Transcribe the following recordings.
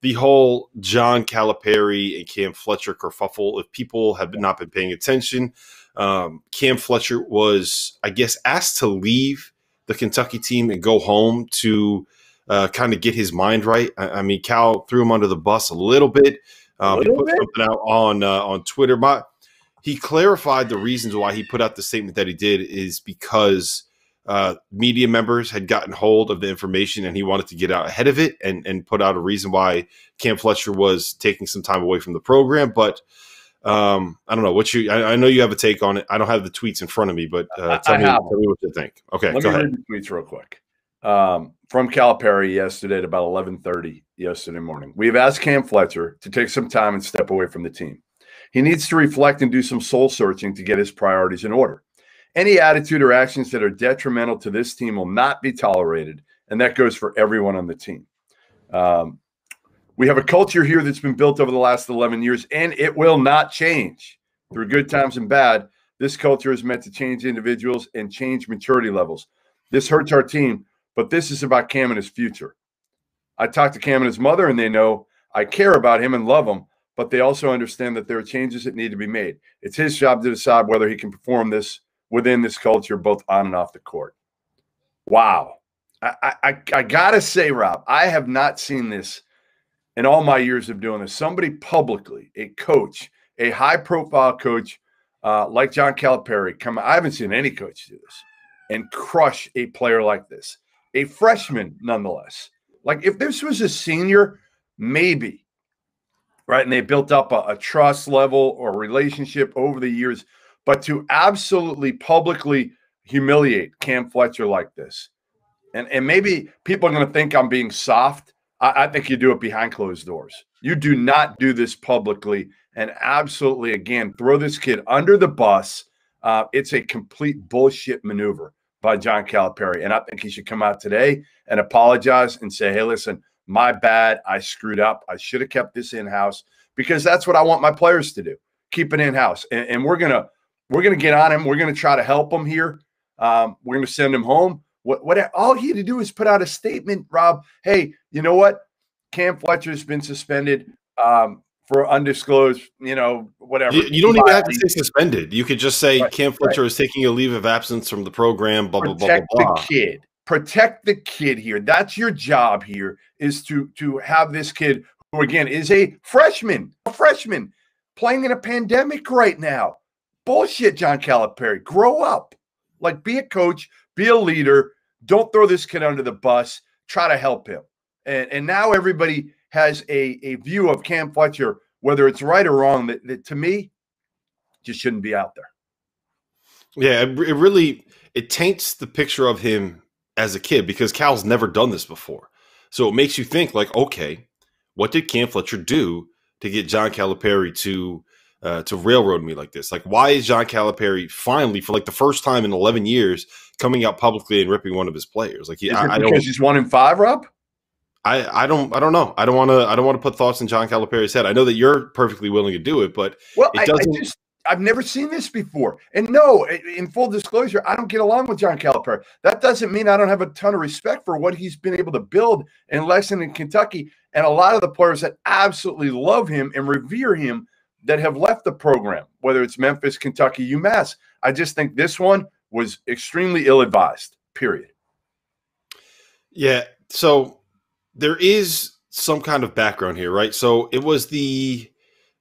the whole John Calipari and Cam Fletcher kerfuffle, if people have not been paying attention, Cam Fletcher was, I guess, asked to leave the Kentucky team and go home to kind of get his mind right. I mean, Cal threw him under the bus a little bit. He put something out on Twitter. He clarified the reasons why he put out the statement that he did is because media members had gotten hold of the information and he wanted to get out ahead of it and put out a reason why Cam Fletcher was taking some time away from the program. But I don't know what I know you have a take on it. I don't have the tweets in front of me, but tell me what you think. Okay, Let me read the tweets real quick. From Calipari yesterday at about 11:30 yesterday morning. We have asked Cam Fletcher to take some time and step away from the team. He needs to reflect and do some soul searching to get his priorities in order. Any attitude or actions that are detrimental to this team will not be tolerated, and that goes for everyone on the team. We have a culture here that's been built over the last 11 years, and it will not change. Through good times and bad, this culture is meant to change individuals and change maturity levels. This hurts our team, but this is about Cam and his future. I talked to Cam and his mother, and they know I care about him and love him, but they also understand that there are changes that need to be made. It's his job to decide whether he can perform this within this culture, both on and off the court. Wow. I got to say, Rob, I have not seen this in all my years of doing this. Somebody publicly, a coach, a high-profile coach like John Calipari, I haven't seen any coach do this and crush a player like this. A freshman, nonetheless. Like, if this was a senior, maybe, right? And they built up a trust level or relationship over the years. But to absolutely publicly humiliate Cam Fletcher like this, and maybe people are going to think I'm being soft. I think you do it behind closed doors. You do not do this publicly and absolutely, again, throw this kid under the bus. It's a complete bullshit maneuver by John Calipari. And I think he should come out today and apologize and say, hey, listen, my bad. I screwed up. I should have kept this in-house, because that's what I want my players to do. Keep it in-house. And we're going to get on him. We're going to try to help him here. We're going to send him home. What all he had to do is put out a statement, Rob. Hey, you know what? Cam Fletcher's been suspended for undisclosed, whatever. You don't even have to say suspended. You could just say Cam Fletcher is taking a leave of absence from the program, blah, blah, blah, blah, blah. Protect the kid. Protect the kid here. That's your job here, is to have this kid, who, again, is a freshman playing in a pandemic right now. Bullshit, John Calipari. Grow up. Like, be a coach, be a leader. Don't throw this kid under the bus. Try to help him. And now everybody has a view of Cam Fletcher, whether it's right or wrong, that to me just shouldn't be out there. Yeah, it taints the picture of him as a kid, because Cal's never done this before. So it makes you think, like, okay, what did Cam Fletcher do to get John Calipari to railroad me like this? Like, why is John Calipari finally, for like the first time in 11 years, coming out publicly and ripping one of his players? Like, because he's 1-5, Rob? I don't know. I don't want to put thoughts in John Calipari's head. I know that you're perfectly willing to do it, but I've never seen this before. And no, in full disclosure, I don't get along with John Calipari. That doesn't mean I don't have a ton of respect for what he's been able to build in Lexington, Kentucky, and a lot of the players that absolutely love him and revere him that have left the program, whether it's Memphis, Kentucky, UMass. I just think this one was extremely ill-advised, period. Yeah, so there is some kind of background here, right? So it was the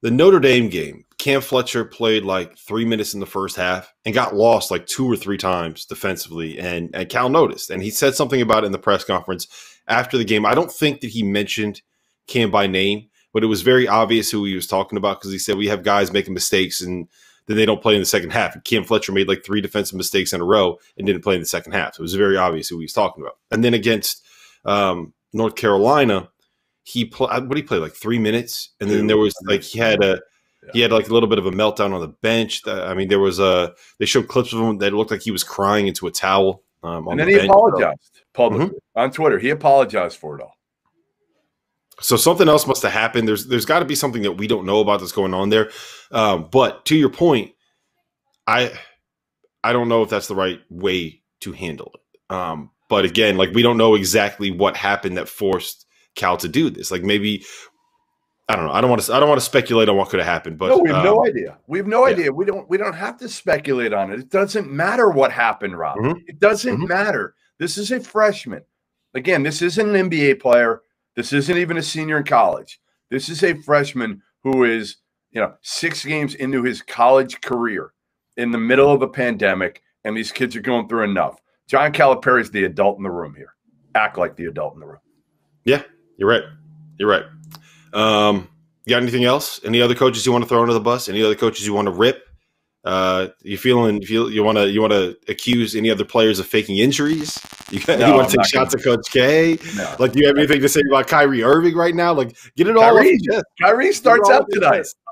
Notre Dame game. Cam Fletcher played like 3 minutes in the first half and got lost like 2 or 3 times defensively, and Cal noticed. And he said something about it in the press conference after the game. I don't think that he mentioned Cam by name, but it was very obvious who he was talking about, because he said we have guys making mistakes and then they don't play in the second half. And Cam Fletcher made like 3 defensive mistakes in a row and didn't play in the second half. So it was very obvious who he was talking about. And then against North Carolina, he played like 3 minutes, and then there was like he had like a little bit of a meltdown on the bench. I mean, there was they showed clips of him that looked like he was crying into a towel. And then he apologized publicly on Twitter. He apologized for it all. So something else must have happened. There's got to be something that we don't know about that's going on there. But to your point, I don't know if that's the right way to handle it. But again, like, we don't know exactly what happened that forced Cal to do this. Like maybe I don't know. I don't want to speculate on what could have happened, but no, we have no idea. We have no idea. We don't have to speculate on it. It doesn't matter what happened, Rob. It doesn't matter. This is a freshman. Again, this isn't an NBA player. This isn't even a senior in college. This is a freshman who is, 6 games into his college career in the middle of a pandemic, and these kids are going through enough. John Calipari is the adult in the room here. Act like the adult in the room. Yeah, you're right. You're right. You got anything else? Any other coaches you want to throw under the bus? Any other coaches you want to rip? You want to accuse any other players of faking injuries? You want to take shots at Coach K? No. Like, do you have anything to say about Kyrie Irving right now? Like, get it all off your chest. Kyrie starts out tonight.